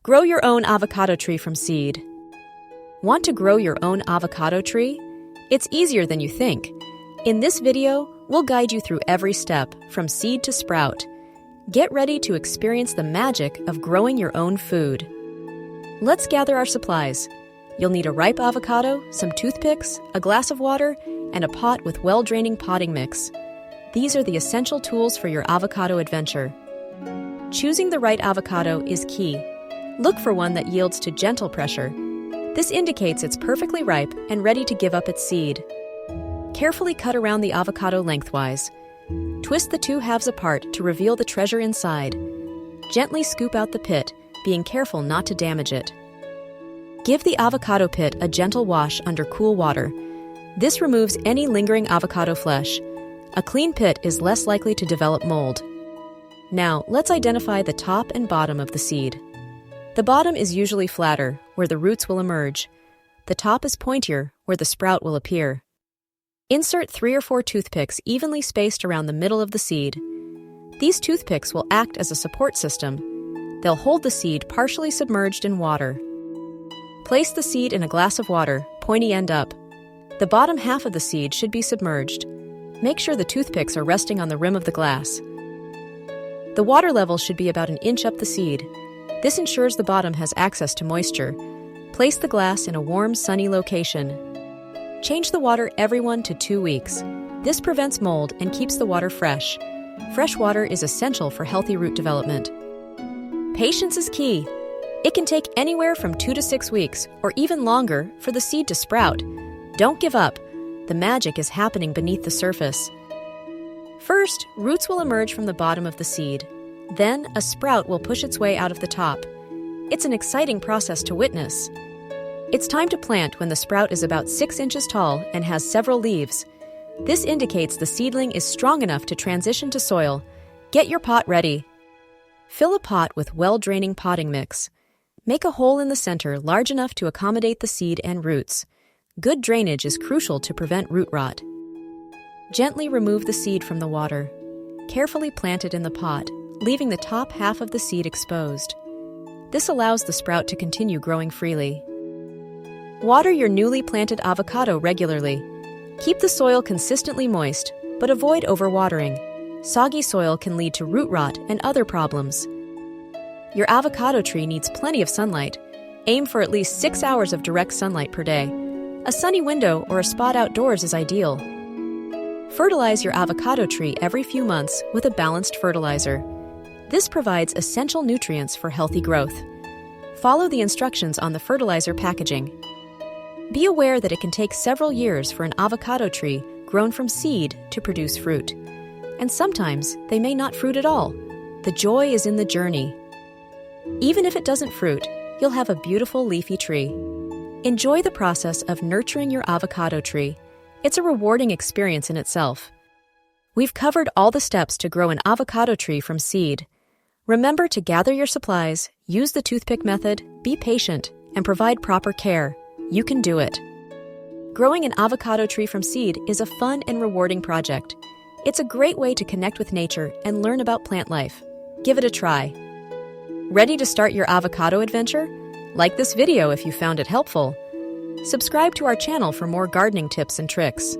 Grow your own avocado tree from seed. Want to grow your own avocado tree? It's easier than you think. In this video, we'll guide you through every step, from seed to sprout. Get ready to experience the magic of growing your own food. Let's gather our supplies. You'll need a ripe avocado, some toothpicks, a glass of water, and a pot with well-draining potting mix. These are the essential tools for your avocado adventure. Choosing the right avocado is key. Look for one that yields to gentle pressure. This indicates it's perfectly ripe and ready to give up its seed. Carefully cut around the avocado lengthwise. Twist the two halves apart to reveal the treasure inside. Gently scoop out the pit, being careful not to damage it. Give the avocado pit a gentle wash under cool water. This removes any lingering avocado flesh. A clean pit is less likely to develop mold. Now, let's identify the top and bottom of the seed. The bottom is usually flatter, where the roots will emerge. The top is pointier, where the sprout will appear. Insert 3 or 4 toothpicks evenly spaced around the middle of the seed. These toothpicks will act as a support system. They'll hold the seed partially submerged in water. Place the seed in a glass of water, pointy end up. The bottom half of the seed should be submerged. Make sure the toothpicks are resting on the rim of the glass. The water level should be about an inch up the seed. This ensures the bottom has access to moisture. Place the glass in a warm, sunny location. Change the water every 1 to 2 weeks. This prevents mold and keeps the water fresh. Fresh water is essential for healthy root development. Patience is key. It can take anywhere from 2 to 6 weeks, or even longer, for the seed to sprout. Don't give up. The magic is happening beneath the surface. First, roots will emerge from the bottom of the seed. Then, a sprout will push its way out of the top. It's an exciting process to witness. It's time to plant when the sprout is about 6 inches tall and has several leaves. This indicates the seedling is strong enough to transition to soil. Get your pot ready. Fill a pot with well-draining potting mix. Make a hole in the center large enough to accommodate the seed and roots. Good drainage is crucial to prevent root rot. Gently remove the seed from the water. Carefully plant it in the pot, leaving the top half of the seed exposed. This allows the sprout to continue growing freely. Water your newly planted avocado regularly. Keep the soil consistently moist, but avoid overwatering. Soggy soil can lead to root rot and other problems. Your avocado tree needs plenty of sunlight. Aim for at least 6 hours of direct sunlight per day. A sunny window or a spot outdoors is ideal. Fertilize your avocado tree every few months with a balanced fertilizer. This provides essential nutrients for healthy growth. Follow the instructions on the fertilizer packaging. Be aware that it can take several years for an avocado tree grown from seed to produce fruit. And sometimes they may not fruit at all. The joy is in the journey. Even if it doesn't fruit, you'll have a beautiful leafy tree. Enjoy the process of nurturing your avocado tree. It's a rewarding experience in itself. We've covered all the steps to grow an avocado tree from seed. Remember to gather your supplies, use the toothpick method, be patient, and provide proper care. You can do it. Growing an avocado tree from seed is a fun and rewarding project. It's a great way to connect with nature and learn about plant life. Give it a try. Ready to start your avocado adventure? Like this video if you found it helpful. Subscribe to our channel for more gardening tips and tricks.